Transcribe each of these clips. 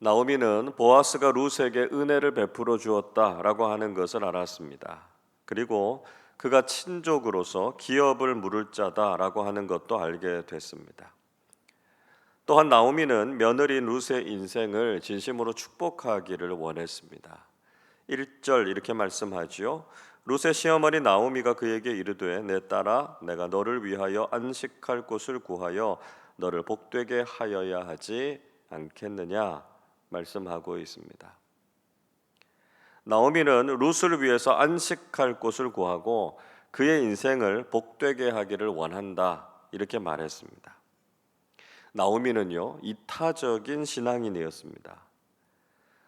나오미는 보아스가 룻에게 은혜를 베풀어 주었다라고 하는 것을 알았습니다. 그리고 그가 친족으로서 기업을 물을 자다라고 하는 것도 알게 됐습니다. 또한 나오미는 며느리 룻의 인생을 진심으로 축복하기를 원했습니다. 1절 이렇게 말씀하지요. 룻의 시어머니 나오미가 그에게 이르되 내 딸아 내가 너를 위하여 안식할 곳을 구하여 너를 복되게 하여야 하지 않겠느냐 말씀하고 있습니다. 나오미는 룻을 위해서 안식할 곳을 구하고 그의 인생을 복되게 하기를 원한다 이렇게 말했습니다. 나오미는요 이타적인 신앙인이었습니다.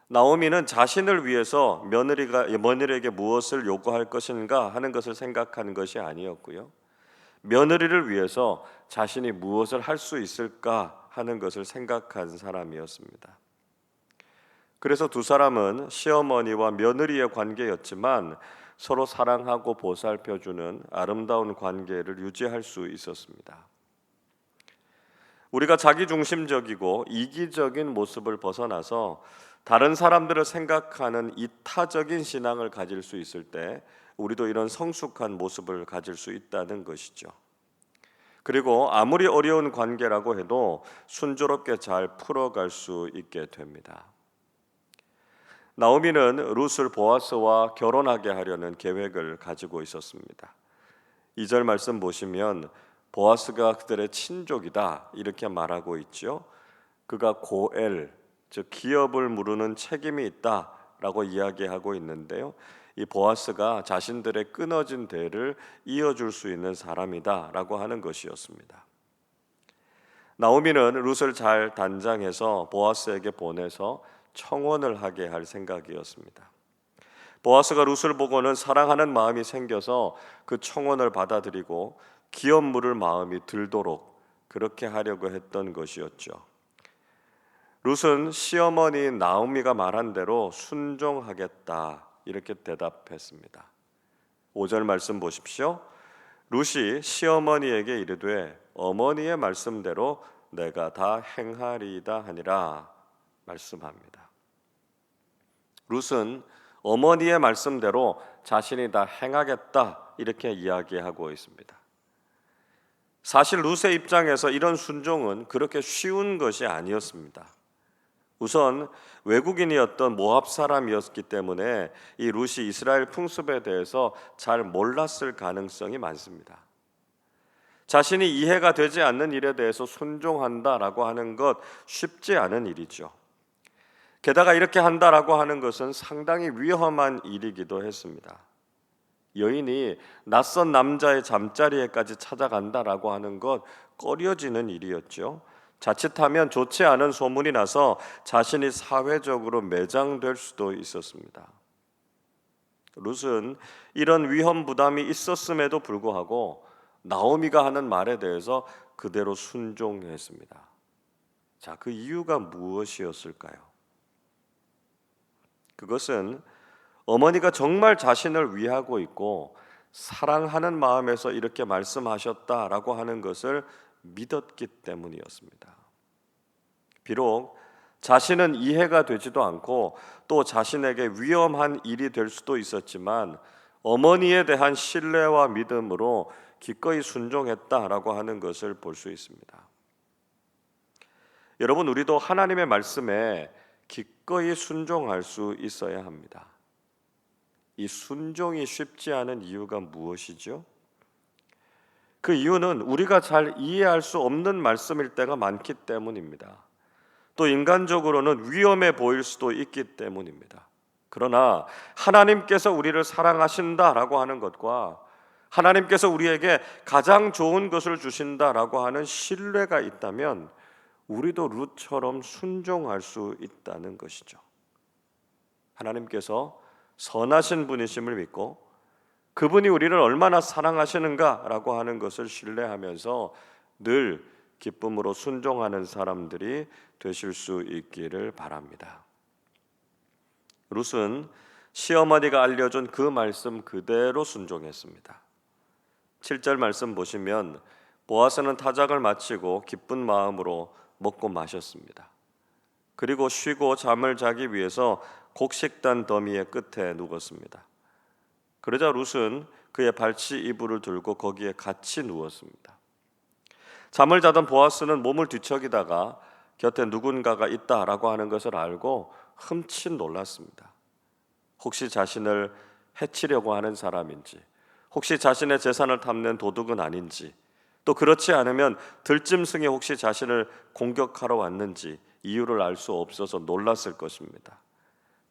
나오미는 자신을 위해서 며느리에게 무엇을 요구할 것인가 하는 것을 생각하는 것이 아니었고요. 며느리를 위해서 자신이 무엇을 할 수 있을까 하는 것을 생각한 사람이었습니다. 그래서 두 사람은 시어머니와 며느리의 관계였지만 서로 사랑하고 보살펴주는 아름다운 관계를 유지할 수 있었습니다. 우리가 자기중심적이고 이기적인 모습을 벗어나서 다른 사람들을 생각하는 이타적인 신앙을 가질 수 있을 때 우리도 이런 성숙한 모습을 가질 수 있다는 것이죠. 그리고 아무리 어려운 관계라고 해도 순조롭게 잘 풀어갈 수 있게 됩니다. 나오미는 룻을 보아스와 결혼하게 하려는 계획을 가지고 있었습니다. 2절 말씀 보시면 보아스가 그들의 친족이다 이렇게 말하고 있죠. 그가 고엘 즉 기업을 물으는 책임이 있다라고 이야기하고 있는데요. 이 보아스가 자신들의 끊어진 대를 이어줄 수 있는 사람이다라고 하는 것이었습니다. 나오미는 룻을 잘 단장해서 보아스에게 보내서 청혼을 하게 할 생각이었습니다. 보아스가 룻을 보고는 사랑하는 마음이 생겨서 그 청혼을 받아들이고 기업 물을 마음이 들도록 그렇게 하려고 했던 것이었죠. 룻은 시어머니 나오미가 말한 대로 순종하겠다 이렇게 대답했습니다. 5절 말씀 보십시오. 룻이 시어머니에게 이르되 어머니의 말씀대로 내가 다 행하리이다 하니라 말씀합니다. 룻은 어머니의 말씀대로 자신이 다 행하겠다 이렇게 이야기하고 있습니다. 사실 룻의 입장에서 이런 순종은 그렇게 쉬운 것이 아니었습니다. 우선 외국인이었던 모압 사람이었기 때문에 이 룻이 이스라엘 풍습에 대해서 잘 몰랐을 가능성이 많습니다. 자신이 이해가 되지 않는 일에 대해서 순종한다라고 하는 것 쉽지 않은 일이죠. 게다가 이렇게 한다라고 하는 것은 상당히 위험한 일이기도 했습니다. 여인이 낯선 남자의 잠자리에까지 찾아간다라고 하는 것 꺼려지는 일이었죠. 자칫하면 좋지 않은 소문이 나서 자신이 사회적으로 매장될 수도 있었습니다. 룻은 이런 위험 부담이 있었음에도 불구하고 나오미가 하는 말에 대해서 그대로 순종했습니다. 자, 그 이유가 무엇이었을까요? 그것은 어머니가 정말 자신을 위하고 있고 사랑하는 마음에서 이렇게 말씀하셨다라고 하는 것을 믿었기 때문이었습니다. 비록 자신은 이해가 되지도 않고 또 자신에게 위험한 일이 될 수도 있었지만 어머니에 대한 신뢰와 믿음으로 기꺼이 순종했다라고 하는 것을 볼 수 있습니다. 여러분, 우리도 하나님의 말씀에 기꺼이 순종할 수 있어야 합니다. 이 순종이 쉽지 않은 이유가 무엇이죠? 그 이유는 우리가 잘 이해할 수 없는 말씀일 때가 많기 때문입니다. 또 인간적으로는 위험해 보일 수도 있기 때문입니다. 그러나 하나님께서 우리를 사랑하신다라고 하는 것과 하나님께서 우리에게 가장 좋은 것을 주신다라고 하는 신뢰가 있다면 우리도 룻처럼 순종할 수 있다는 것이죠. 하나님께서 선하신 분이심을 믿고 그분이 우리를 얼마나 사랑하시는가라고 하는 것을 신뢰하면서 늘 기쁨으로 순종하는 사람들이 되실 수 있기를 바랍니다. 룻은 시어머니가 알려준 그 말씀 그대로 순종했습니다. 7절 말씀 보시면 보아스는 타작을 마치고 기쁜 마음으로 먹고 마셨습니다. 그리고 쉬고 잠을 자기 위해서 곡식단 더미의 끝에 누웠습니다. 그러자 룻은 그의 발치 이불을 들고 거기에 같이 누웠습니다. 잠을 자던 보아스는 몸을 뒤척이다가 곁에 누군가가 있다라고 하는 것을 알고 흠칫 놀랐습니다. 혹시 자신을 해치려고 하는 사람인지, 혹시 자신의 재산을 탐낸 도둑은 아닌지, 또 그렇지 않으면 들짐승이 혹시 자신을 공격하러 왔는지 이유를 알 수 없어서 놀랐을 것입니다.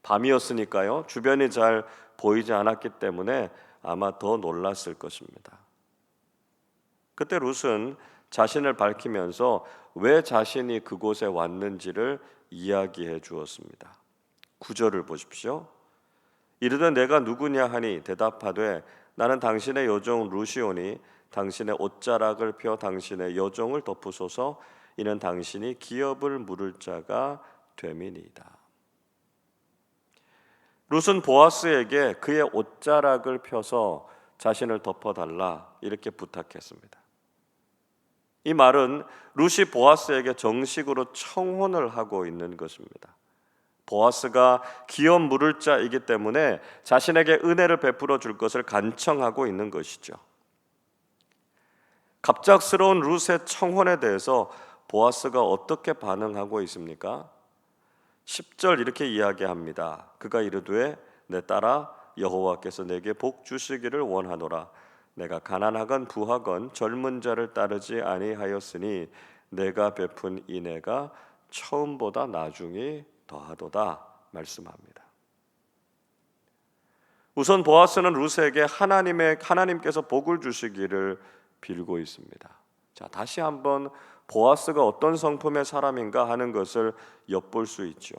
밤이었으니까요, 주변이 잘 보이지 않았기 때문에 아마 더 놀랐을 것입니다. 그때 룻은 자신을 밝히면서 왜 자신이 그곳에 왔는지를 이야기해 주었습니다. 9절을 보십시오. 이르되 내가 누구냐 하니 대답하되 나는 당신의 여종 루시오니 당신의 옷자락을 펴 당신의 여종을 덮으소서. 이는 당신이 기업을 물을 자가 됨이니이다. 룻은 보아스에게 그의 옷자락을 펴서 자신을 덮어달라 이렇게 부탁했습니다. 이 말은 룻이 보아스에게 정식으로 청혼을 하고 있는 것입니다. 보아스가 기업 물을 자이기 때문에 자신에게 은혜를 베풀어 줄 것을 간청하고 있는 것이죠. 갑작스러운 룻의 청혼에 대해서 보아스가 어떻게 반응하고 있습니까? 10절 이렇게 이야기합니다. 그가 이르되 내 딸아 여호와께서 내게 복 주시기를 원하노라. 내가 가난하건 부하건 젊은 자를 따르지 아니하였으니 내가 베푼 인애가 처음보다 나중이 더하도다 말씀합니다. 우선 보아스는 룻에게 하나님께서 복을 주시기를 빌고 있습니다. 자, 다시 한번 보아스가 어떤 성품의 사람인가 하는 것을 엿볼 수 있죠.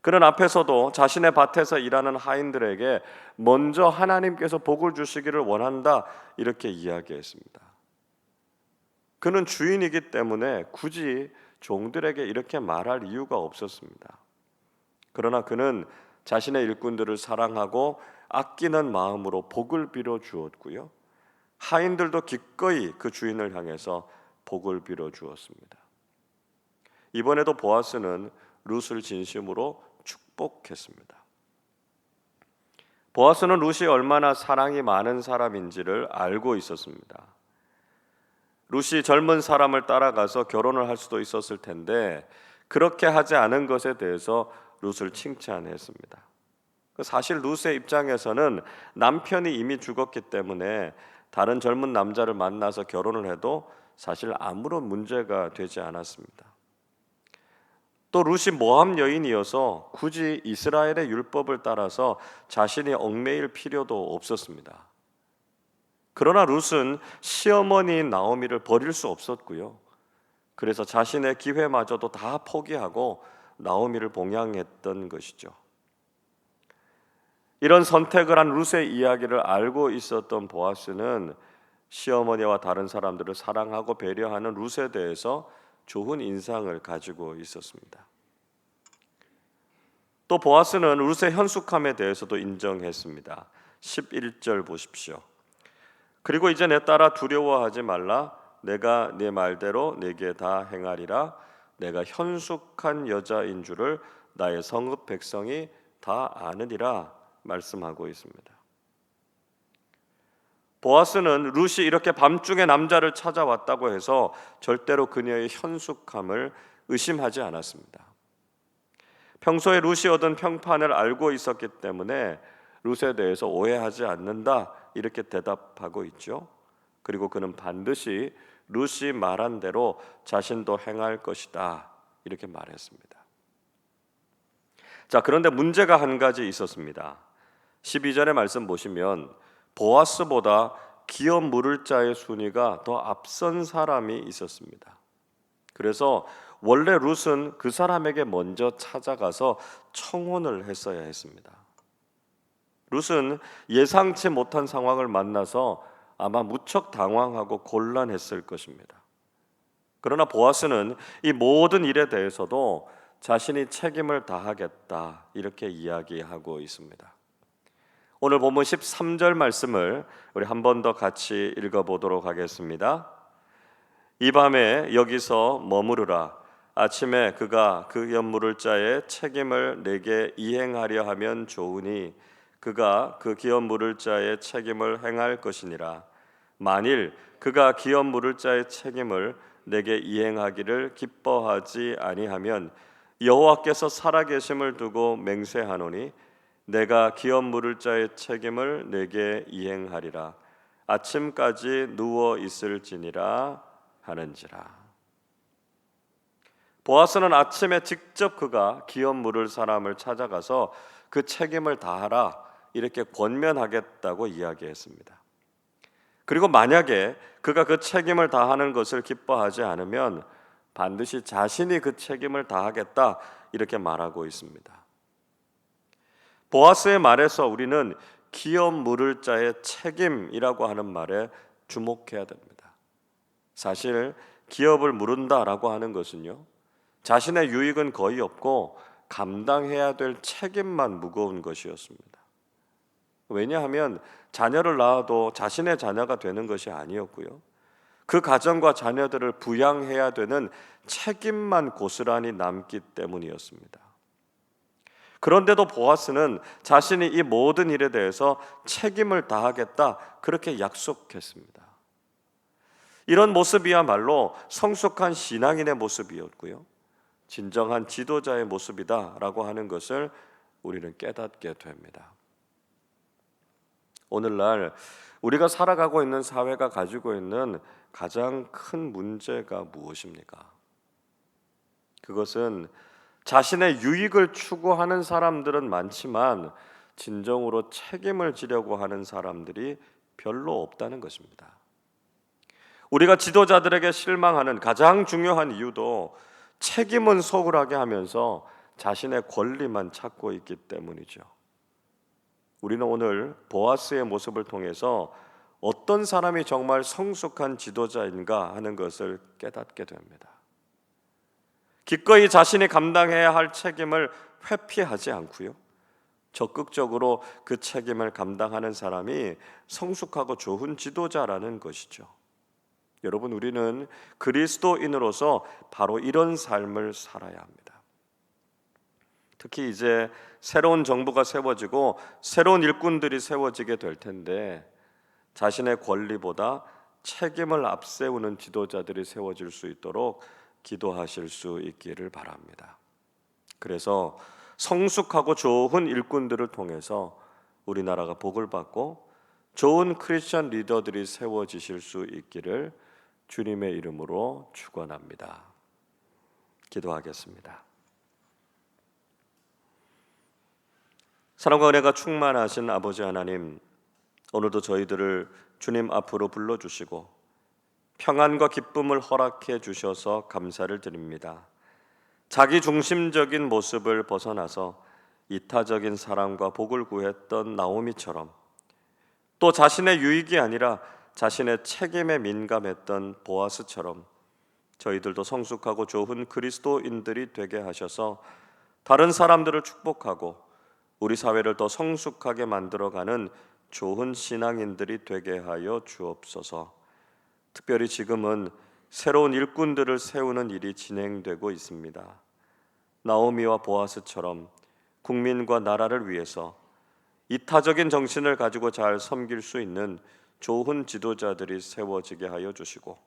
그는 앞에서도 자신의 밭에서 일하는 하인들에게 먼저 하나님께서 복을 주시기를 원한다 이렇게 이야기했습니다. 그는 주인이기 때문에 굳이 종들에게 이렇게 말할 이유가 없었습니다. 그러나 그는 자신의 일꾼들을 사랑하고 아끼는 마음으로 복을 빌어 주었고요. 하인들도 기꺼이 그 주인을 향해서 복을 빌어 주었습니다. 이번에도 보아스는 룻을 진심으로 축복했습니다. 보아스는 룻이 얼마나 사랑이 많은 사람인지를 알고 있었습니다. 룻이 젊은 사람을 따라가서 결혼을 할 수도 있었을 텐데 그렇게 하지 않은 것에 대해서 룻을 칭찬했습니다. 사실 룻의 입장에서는 남편이 이미 죽었기 때문에 다른 젊은 남자를 만나서 결혼을 해도 사실 아무런 문제가 되지 않았습니다. 또 룻이 모함 여인이어서 굳이 이스라엘의 율법을 따라서 자신이 얽매일 필요도 없었습니다. 그러나 룻은 시어머니인 나오미를 버릴 수 없었고요. 그래서 자신의 기회마저도 다 포기하고 나오미를 봉양했던 것이죠. 이런 선택을 한 룻의 이야기를 알고 있었던 보아스는 시어머니와 다른 사람들을 사랑하고 배려하는 룻에 대해서 좋은 인상을 가지고 있었습니다. 또 보아스는 룻의 현숙함에 대해서도 인정했습니다. 11절 보십시오. 그리고 이제 내 딸아 두려워하지 말라. 내가 네 말대로 네게 다 행하리라. 내가 현숙한 여자인 줄을 나의 성읍 백성이 다 아느니라 말씀하고 있습니다. 보아스는 룻이 이렇게 밤중에 남자를 찾아왔다고 해서 절대로 그녀의 현숙함을 의심하지 않았습니다. 평소에 룻이 얻은 평판을 알고 있었기 때문에 룻에 대해서 오해하지 않는다 이렇게 대답하고 있죠. 그리고 그는 반드시 룻이 말한 대로 자신도 행할 것이다 이렇게 말했습니다. 자, 그런데 문제가 한 가지 있었습니다. 12절의 말씀 보시면 보아스보다 기업 물을 자의 순위가 더 앞선 사람이 있었습니다. 그래서 원래 룻은 그 사람에게 먼저 찾아가서 청혼을 했어야 했습니다. 룻은 예상치 못한 상황을 만나서 아마 무척 당황하고 곤란했을 것입니다. 그러나 보아스는 이 모든 일에 대해서도 자신이 책임을 다하겠다 이렇게 이야기하고 있습니다. 오늘 본문 13절 말씀을 우리 한 번 더 같이 읽어보도록 하겠습니다. 이 밤에 여기서 머무르라. 아침에 그가 그 기업 물을 자의 책임을 내게 이행하려 하면 좋으니 그가 그 기업 물을 자의 책임을 행할 것이니라. 만일 그가 기업 물을 자의 책임을 내게 이행하기를 기뻐하지 아니하면 여호와께서 살아계심을 두고 맹세하노니 내가 기업 물을 자의 책임을 내게 이행하리라. 아침까지 누워 있을지니라 하는지라. 보아스는 아침에 직접 그가 기업 물을 사람을 찾아가서 그 책임을 다하라 이렇게 권면하겠다고 이야기했습니다. 그리고 만약에 그가 그 책임을 다하는 것을 기뻐하지 않으면 반드시 자신이 그 책임을 다하겠다 이렇게 말하고 있습니다. 보아스의 말에서 우리는 기업 물을 자의 책임이라고 하는 말에 주목해야 됩니다. 사실 기업을 물은다라고 하는 것은요, 자신의 유익은 거의 없고 감당해야 될 책임만 무거운 것이었습니다. 왜냐하면 자녀를 낳아도 자신의 자녀가 되는 것이 아니었고요, 그 가정과 자녀들을 부양해야 되는 책임만 고스란히 남기 때문이었습니다. 그런데도 보아스는 자신이 이 모든 일에 대해서 책임을 다하겠다 그렇게 약속했습니다. 이런 모습이야말로 성숙한 신앙인의 모습이었고요, 진정한 지도자의 모습이다라고 하는 것을 우리는 깨닫게 됩니다. 오늘날 우리가 살아가고 있는 사회가 가지고 있는 가장 큰 문제가 무엇입니까? 그것은 자신의 유익을 추구하는 사람들은 많지만 진정으로 책임을 지려고 하는 사람들이 별로 없다는 것입니다. 우리가 지도자들에게 실망하는 가장 중요한 이유도 책임은 소홀하게 하면서 자신의 권리만 찾고 있기 때문이죠. 우리는 오늘 보아스의 모습을 통해서 어떤 사람이 정말 성숙한 지도자인가 하는 것을 깨닫게 됩니다. 기꺼이 자신이 감당해야 할 책임을 회피하지 않고요, 적극적으로 그 책임을 감당하는 사람이 성숙하고 좋은 지도자라는 것이죠. 여러분, 우리는 그리스도인으로서 바로 이런 삶을 살아야 합니다. 특히 이제 새로운 정부가 세워지고 새로운 일꾼들이 세워지게 될 텐데 자신의 권리보다 책임을 앞세우는 지도자들이 세워질 수 있도록 기도하실 수 있기를 바랍니다. 그래서 성숙하고 좋은 일꾼들을 통해서 우리나라가 복을 받고 좋은 크리스천 리더들이 세워지실 수 있기를 주님의 이름으로 축원합니다. 기도하겠습니다. 사랑과 은혜가 충만하신 아버지 하나님, 오늘도 저희들을 주님 앞으로 불러주시고 평안과 기쁨을 허락해 주셔서 감사를 드립니다. 자기 중심적인 모습을 벗어나서 이타적인 사랑과 복을 구했던 나오미처럼, 또 자신의 유익이 아니라 자신의 책임에 민감했던 보아스처럼 저희들도 성숙하고 좋은 그리스도인들이 되게 하셔서 다른 사람들을 축복하고 우리 사회를 더 성숙하게 만들어가는 좋은 신앙인들이 되게 하여 주옵소서. 특별히 지금은 새로운 일꾼들을 세우는 일이 진행되고 있습니다. 나오미와 보아스처럼 국민과 나라를 위해서 이타적인 정신을 가지고 잘 섬길 수 있는 좋은 지도자들이 세워지게 하여 주시고,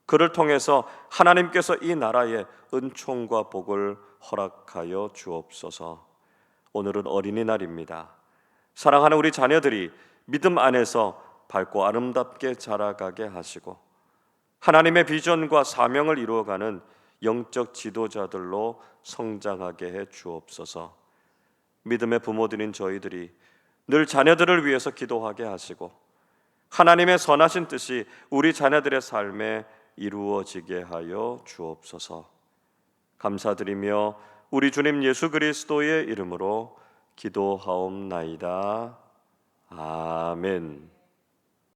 그를 통해서 하나님께서 이 나라에 은총과 복을 허락하여 주옵소서. 오늘은 어린이날입니다. 사랑하는 우리 자녀들이 믿음 안에서 밝고 아름답게 자라가게 하시고 하나님의 비전과 사명을 이루어가는 영적 지도자들로 성장하게 해 주옵소서. 믿음의 부모들인 저희들이 늘 자녀들을 위해서 기도하게 하시고 하나님의 선하신 뜻이 우리 자녀들의 삶에 이루어지게 하여 주옵소서. 감사드리며 우리 주님 예수 그리스도의 이름으로 기도하옵나이다. 아멘.